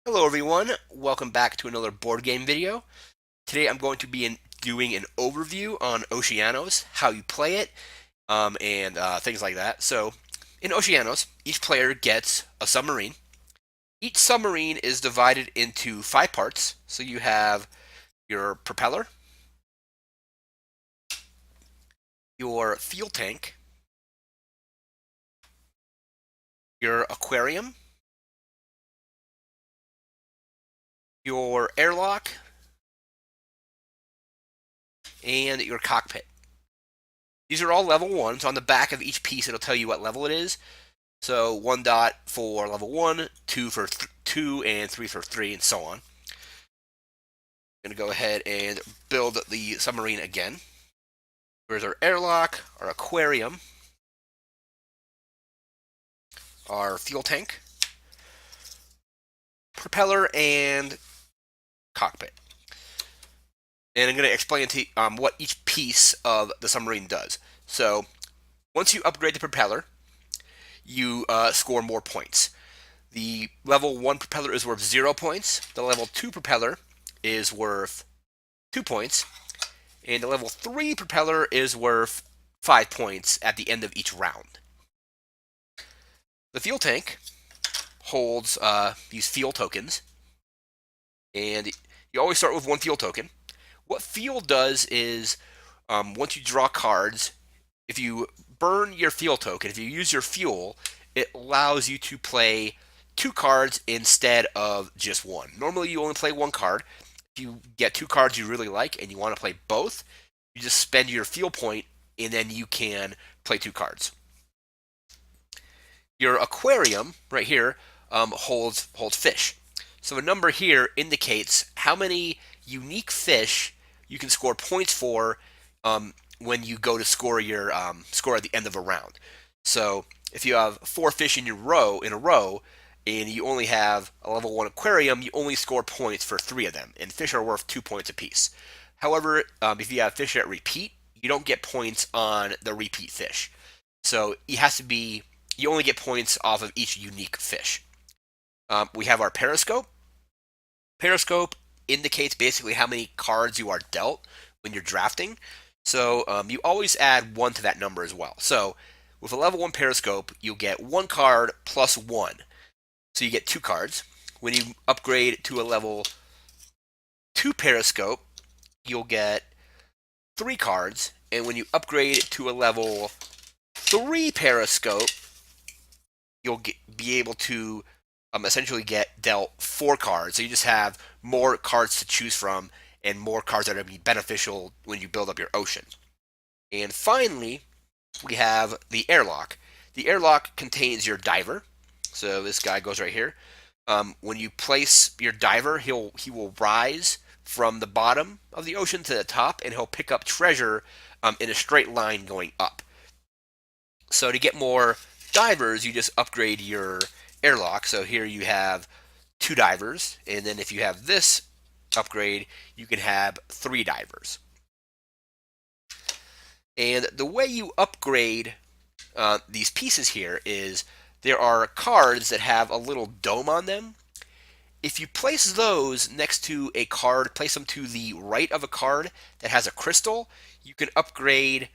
Hello everyone, welcome back to another board game video. Today I'm going to be doing an overview on Oceanos, how you play it, and things like that. So, in Oceanos, each player gets a submarine. Each submarine is divided into 5 parts. So you have your propeller, your fuel tank, your aquarium, your airlock, and your cockpit. These are all level 1, so on the back of each piece it'll tell you what level it is. So 1 dot for level 1, 2 for 2, and 3 for 3, and so on. I'm going to go ahead and build the submarine again. There's our airlock, our aquarium, our fuel tank, propeller, and cockpit. And I'm going to explain to you what each piece of the submarine does. So once you upgrade the propeller, you score more points. The level 1 propeller is worth 0 points. The level 2 propeller is worth 2 points. And the level 3 propeller is worth 5 points at the end of each round. The fuel tank holds these fuel tokens, and you always start with 1 fuel token. What fuel does is, once you draw cards, if you burn your fuel token, if you use your fuel, it allows you to play 2 cards instead of just 1. Normally you only play 1 card. If you get 2 cards you really like and you want to play both, you just spend your fuel point and then you can play 2 cards. Your aquarium right here holds fish. So a number here indicates how many unique fish you can score points for when you go to score your score at the end of a round. So if you have 4 fish in a row, and you only have a level 1 aquarium, you only score points for 3 of them, and fish are worth 2 points apiece. However, if you have fish that repeat, you don't get points on the repeat fish. So it has to be, you only get points off of each unique fish. We have our periscope. Periscope indicates basically how many cards you are dealt when you're drafting. So you always add 1 to that number as well. So with a level 1 periscope, you'll get 1 card plus 1. So you get 2 cards. When you upgrade to a level 2 periscope, you'll get 3 cards. And when you upgrade to a level 3 periscope, you'll be able to essentially get dealt 4 cards. So you just have more cards to choose from and more cards that are going to be beneficial when you build up your ocean. And finally, we have the airlock. The airlock contains your diver. So this guy goes right here. When you place your diver, he will rise from the bottom of the ocean to the top, and he'll pick up treasure in a straight line going up. So to get more divers, you just upgrade your airlock. So here you have 2 divers, and then if you have this upgrade, you can have 3 divers. And the way you upgrade these pieces here is there are cards that have a little dome on them. If you place those next to a card, place them to the right of a card that has a crystal, you can upgrade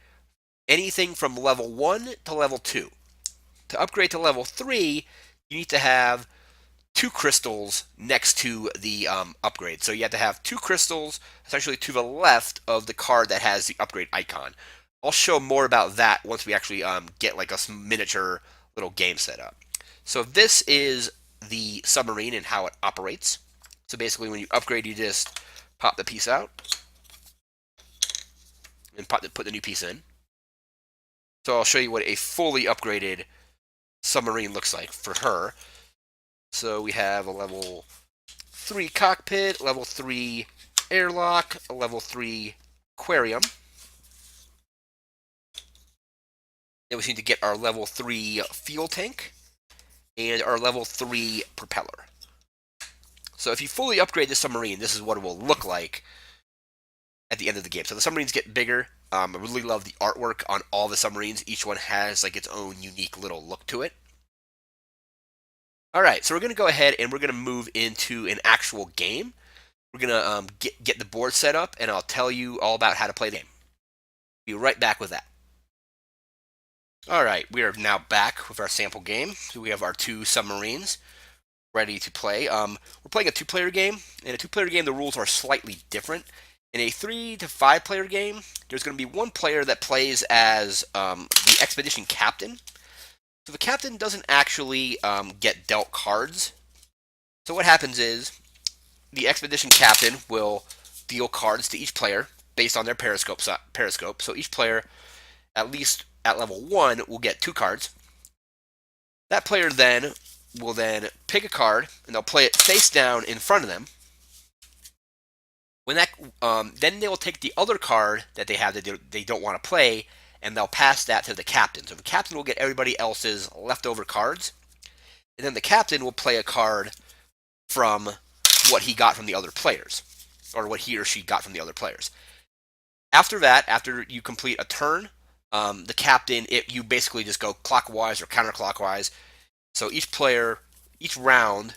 anything from level 1 to level 2. To upgrade to level 3, you need to have 2 crystals next to the upgrade. So you have to have 2 crystals essentially to the left of the card that has the upgrade icon. I'll show more about that once we actually get like a miniature little game set up. So this is the submarine and how it operates. So basically when you upgrade, you just pop the piece out and put the new piece in. So I'll show you what a fully upgraded submarine looks like for her. So we have a level 3 cockpit, level 3 airlock, a level 3 aquarium. Then we need to get our level 3 fuel tank and our level 3 propeller. So if you fully upgrade the submarine, this is what it will look like at the end of the game. So the submarines get bigger. I really love the artwork on all the submarines. Each one has like its own unique little look to it. All right, so we're going to go ahead and we're going to move into an actual game. We're going to get the board set up, and I'll tell you all about how to play the game. Be right back with that. All right, we are now back with our sample game. So we have our two submarines ready to play. We're playing a two-player game. In a two-player game, the rules are slightly different. In a 3 to 5 player game, there's going to be one player that plays as the expedition captain. So the captain doesn't actually get dealt cards. So what happens is the expedition captain will deal cards to each player based on their periscope. So each player, at least at level 1, will get 2 cards. That player then will then pick a card and they'll play it face down in front of them. When that, then they will take the other card that they have that they don't want to play, and they'll pass that to the captain. So the captain will get everybody else's leftover cards, and then the captain will play a card from what he got from the other players, or what he or she got from the other players. After that, after you complete a turn, the captain, you basically just go clockwise or counterclockwise. So each player, each round,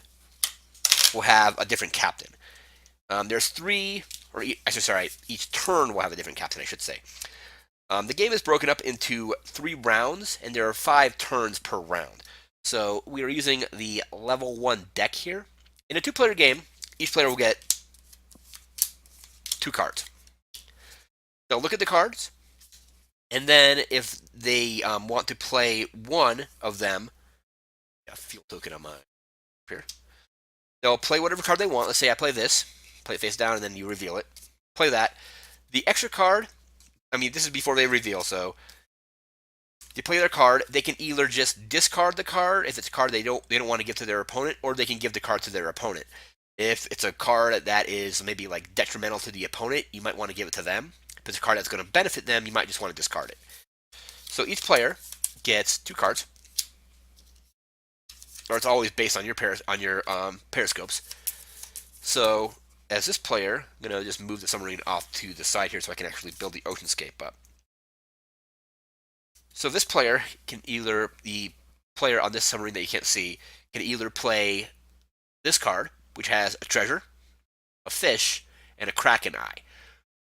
will have a different captain. There's 3, or sorry, each turn will have a different captain, I should say. The game is broken up into 3 rounds, and there are 5 turns per round. So we are using the level 1 deck here. In a 2-player game, each player will get 2 cards. They'll look at the cards, and then if they want to play one of them, field token on my here. They'll play whatever card they want. Let's say I play this, play it face down, and then you reveal it. Play that. The extra card, I mean, this is before they reveal, so they play their card. They can either just discard the card if it's a card they don't want to give to their opponent, or they can give the card to their opponent. If it's a card that is maybe like detrimental to the opponent, you might want to give it to them. If it's a card that's going to benefit them, you might just want to discard it. So each player gets 2 cards, or it's always based on your periscopes. So as this player, I'm going to just move the submarine off to the side here so I can actually build the oceanscape up. So this player can either, the player on this submarine that you can't see, can either play this card, which has a treasure, a fish, and a kraken eye.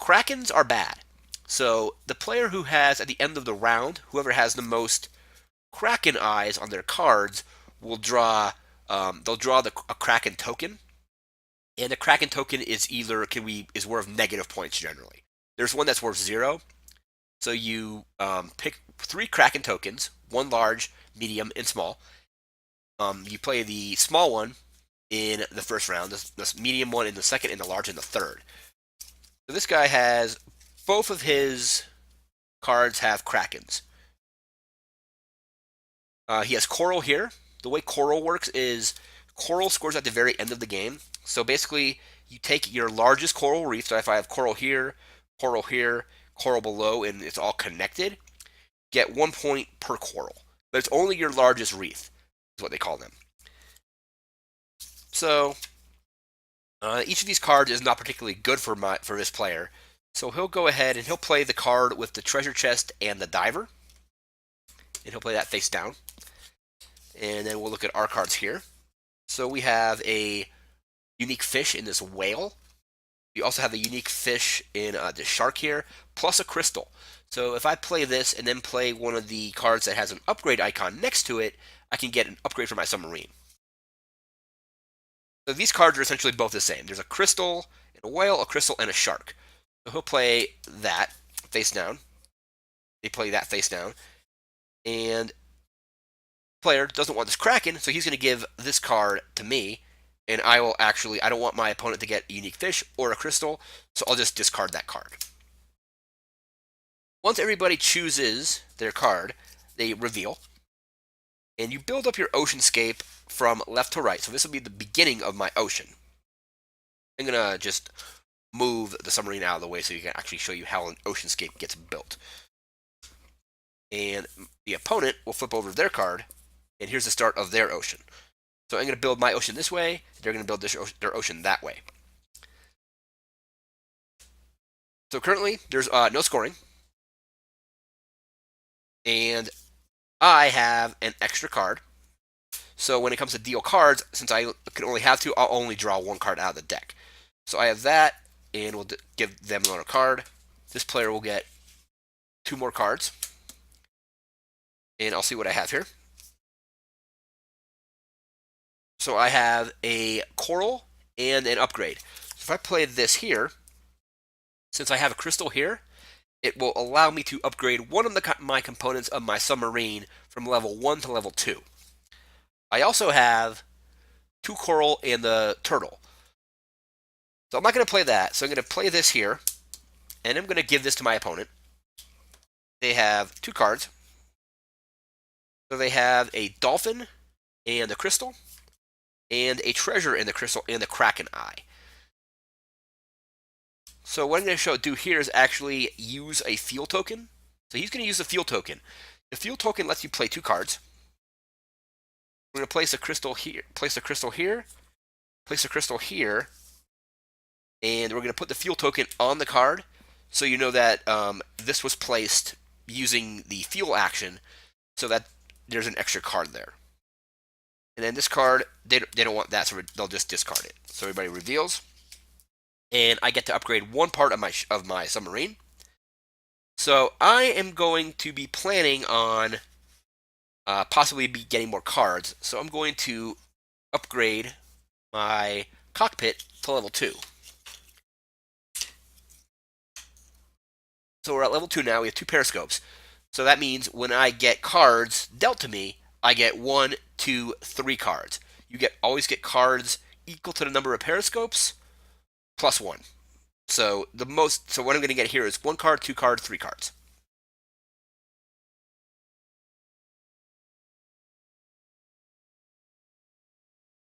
Krakens are bad. So the player who has, at the end of the round, whoever has the most kraken eyes on their cards will draw, they'll draw a kraken token. And the kraken token is is worth negative points generally. There's one that's worth 0. So you pick 3 kraken tokens, 1 large, medium, and small. You play the small one in the first round, the medium one in the second, and the large in the third. So this guy has, both of his cards have krakens. He has coral here. The way coral works is coral scores at the very end of the game. So basically, you take your largest coral reef. So if I have coral here, coral below, and it's all connected, get 1 point per coral. But it's only your largest reef, is what they call them. So each of these cards is not particularly good for this player. So he'll go ahead and he'll play the card with the treasure chest and the diver. And he'll play that face down. And then we'll look at our cards here. So we have a unique fish in this whale. We also have a unique fish in the shark here, plus a crystal. So if I play this and then play one of the cards that has an upgrade icon next to it, I can get an upgrade for my submarine. So these cards are essentially both the same. There's a crystal and a whale, a crystal, and a shark. So he'll play that face down. They play that face down. And player doesn't want this kraken, so he's going to give this card to me, and I don't want my opponent to get a unique fish or a crystal, so I'll just discard that card. Once everybody chooses their card, they reveal, and you build up your oceanscape from left to right. So this will be the beginning of my ocean. I'm going to just move the submarine out of the way so you can actually show you how an oceanscape gets built. And the opponent will flip over their card, and here's the start of their ocean. So I'm going to build my ocean this way. They're going to build their ocean that way. So currently, there's no scoring. And I have an extra card. So when it comes to deal cards, since I can only have two, I'll only draw one card out of the deck. So I have that, and we'll give them another card. This player will get two more cards, and I'll see what I have here. So I have a coral and an upgrade. So if I play this here, since I have a crystal here, it will allow me to upgrade one of my components of my submarine from level 1 to level 2. I also have two coral and the turtle. So I'm not going to play that. So I'm going to play this here, and I'm going to give this to my opponent. They have two cards. So they have a dolphin and a crystal, and a treasure in the crystal and the kraken eye. So what I'm going to do here is actually use a field token. So he's going to use the field token. The field token lets you play two cards. We're going to place a crystal here, place a crystal here, place a crystal here, and we're going to put the field token on the card, so you know that this was placed using the fuel action, so that there's an extra card there. And then this card, they don't want that, so they'll just discard it. So everybody reveals, and I get to upgrade one part of my submarine. So I am going to be planning on possibly be getting more cards. So I'm going to upgrade my cockpit to level 2. So we're at level 2 now. We have 2 periscopes. So that means when I get cards dealt to me, I get 1, 2, 3 cards. You always get cards equal to the number of periscopes plus 1. So what I'm going to get here is 1 card, 2 cards, 3 cards.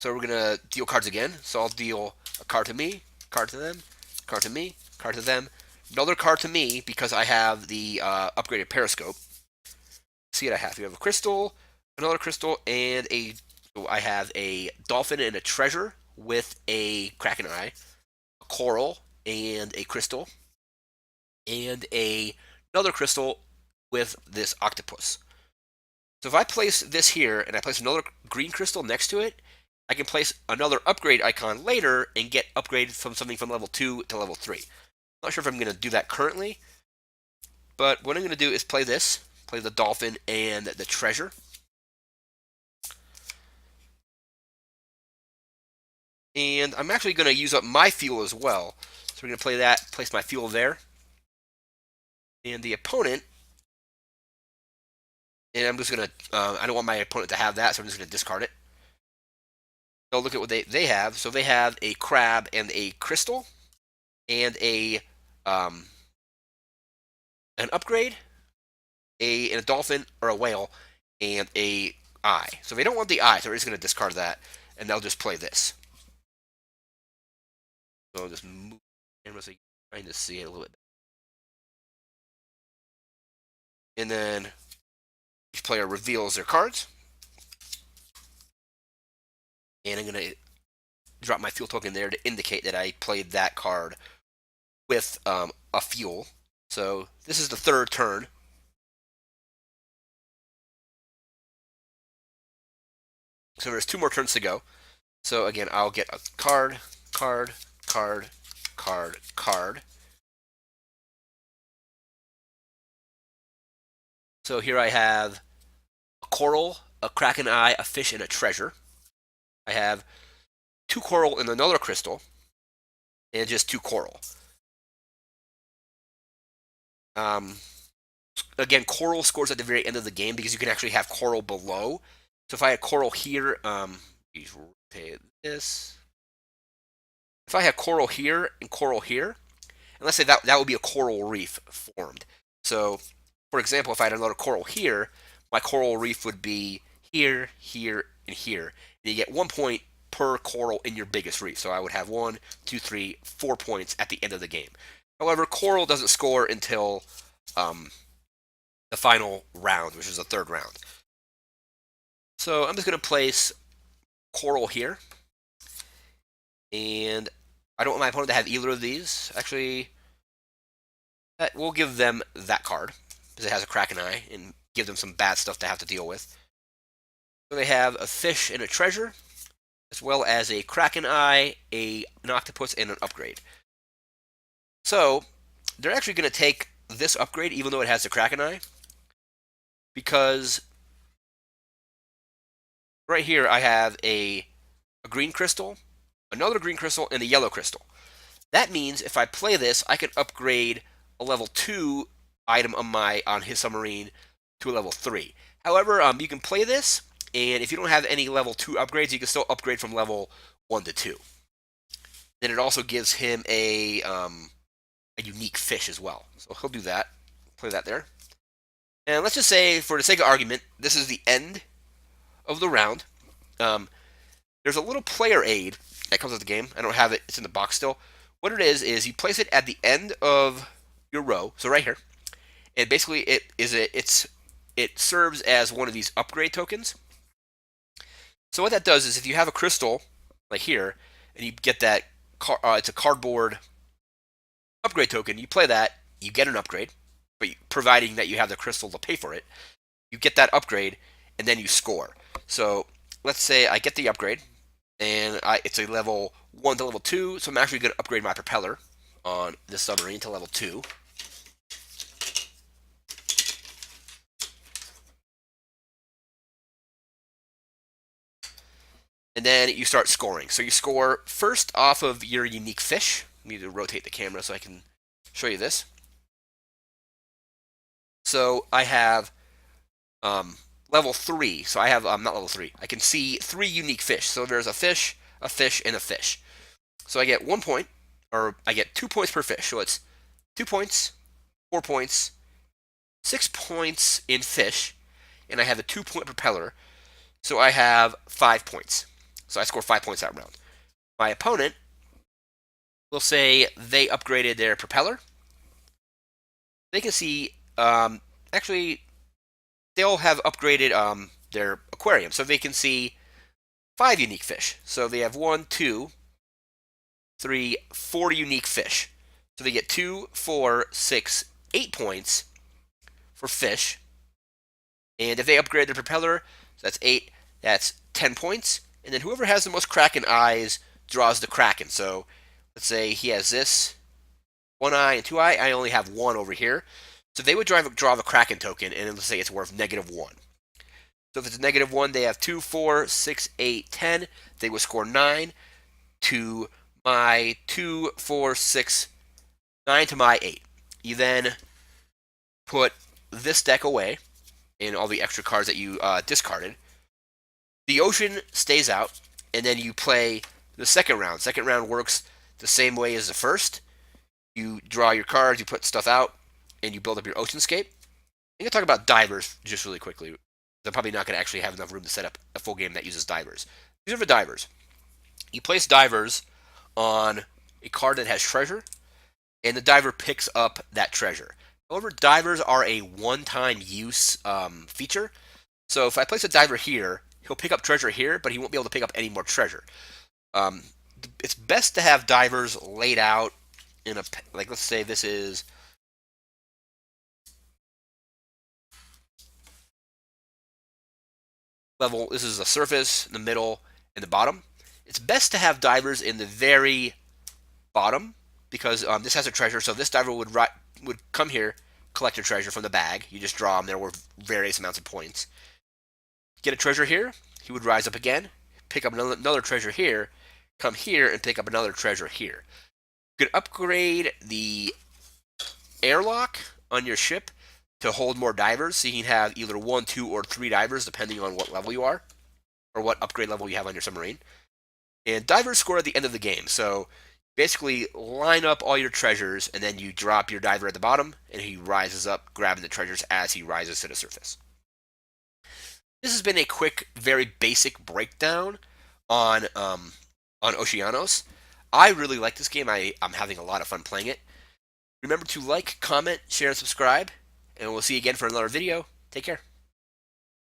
So we're going to deal cards again. So I'll deal a card to me, card to them, card to me, card to them, another card to me because I have the upgraded periscope. See what I have. You have a crystal, another crystal, and I have a dolphin and a treasure with a kraken eye, a coral and a crystal, and another crystal with this octopus. So if I place this here and I place another green crystal next to it, I can place another upgrade icon later and get upgraded from something from level 2 to level 3. I'm not sure if I'm going to do that currently, but what I'm going to do is play the dolphin and the treasure. And I'm actually going to use up my fuel as well. So we're going to play that, place my fuel there. And the opponent, and I'm just going to, I don't want my opponent to have that, so I'm just going to discard it. So look at what they have. So they have a crab and a crystal, and an upgrade, and a dolphin or a whale, and a eye. So they don't want the eye, so we're just going to discard that, and they'll just play this. So I'll just move the camera so you can kind of see it a little bit. And then each player reveals their cards. And I'm going to drop my fuel token there to indicate that I played that card with a fuel. So this is the third turn. So there's 2 more turns to go. So again, I'll get a card, card, card, card, card. So here I have a coral, a kraken eye, a fish, and a treasure. I have 2 coral and another crystal, and just 2 coral. Again, coral scores at the very end of the game because you can actually have coral below. So if I had coral here, please rotate this. If I had coral here and let's say that would be a coral reef formed. So, for example, if I had another coral here, my coral reef would be here, here, and here. And you get 1 point per coral in your biggest reef. So I would have 1, 2, 3, 4 points at the end of the game. However, coral doesn't score until the final round, which is the 3rd round. So I'm just going to place coral here. And I don't want my opponent to have either of these. Actually, we'll give them that card because it has a kraken eye and give them some bad stuff to have to deal with. So they have a fish and a treasure, as well as a kraken eye, an octopus, and an upgrade. So they're actually going to take this upgrade, even though it has the kraken eye, because right here I have a green crystal, another green crystal, and a yellow crystal. That means if I play this, I can upgrade a level 2 item on his submarine to a level 3. However, you can play this, and if you don't have any level 2 upgrades, you can still upgrade from level 1 to 2. Then it also gives him a unique fish as well. So he'll do that. Play that there. And let's just say, for the sake of argument, this is the end of the round. There's a little player aid that comes with the game. I don't have it. It's in the box still. What it is you place it at the end of your row. So right here. And basically it serves as one of these upgrade tokens. So what that does is if you have a crystal like here, and you get that, it's a cardboard upgrade token, you play that, you get an upgrade, but providing that you have the crystal to pay for it, you get that upgrade, and then you score. So let's say I get the upgrade, and it's a level 1 to level 2, so I'm actually going to upgrade my propeller on this submarine to level 2. And then you start scoring. So you score first off of your unique fish. I need to rotate the camera so I can show you this. So I have level 3. So I have, not level 3. I can see 3 unique fish. So there's a fish, and a fish. So I get 1 point, or I get 2 points per fish. So it's 2 points, 4 points, 6 points in fish, and I have a 2-point propeller. So I have 5 points. So I score 5 points that round. My opponent will say they upgraded their propeller. They can see, actually, they'll have upgraded their aquarium. So they can see 5 unique fish. So they have 1, 2, 3, 4 unique fish. So they get 2, 4, 6, 8 points for fish. And if they upgrade their propeller, so that's 8, that's 10 points. And then whoever has the most kraken eyes draws the kraken. So let's say he has this 1 eye and 2 eye. I only have 1 over here. So they would draw the kraken token, and let's say it's worth -1. So if it's -1, they have 2, 4, 6, 8, 10. They would score 9 to my 2, 4, 6, 9 to my 8. You then put this deck away and all the extra cards that you discarded. The ocean stays out, and then you play the second round. Second round works the same way as the first. You draw your cards, you put stuff out, and you build up your oceanscape. I'm going to talk about divers just really quickly. I'm probably not going to actually have enough room to set up a full game that uses divers. These are the divers. You place divers on a card that has treasure, and the diver picks up that treasure. However, divers are a one-time use feature. So if I place a diver here, he'll pick up treasure here, but he won't be able to pick up any more treasure. It's best to have divers laid out in a, like, let's say this is level, this is the surface, the middle, and the bottom. It's best to have divers in the very bottom, because this has a treasure, so this diver would come here, collect a treasure from the bag. You just draw them, there were various amounts of points. Get a treasure here, he would rise up again, pick up another treasure here, come here, and pick up another treasure here. You could upgrade the airlock on your ship to hold more divers, so you can have either 1, 2, or 3 divers, depending on what level you are, or what upgrade level you have on your submarine. And divers score at the end of the game, so basically line up all your treasures, and then you drop your diver at the bottom, and he rises up, grabbing the treasures as he rises to the surface. This has been a quick, very basic breakdown on Oceanos. I really like this game. I'm having a lot of fun playing it. Remember to like, comment, share, and subscribe, and we'll see you again for another video. Take care.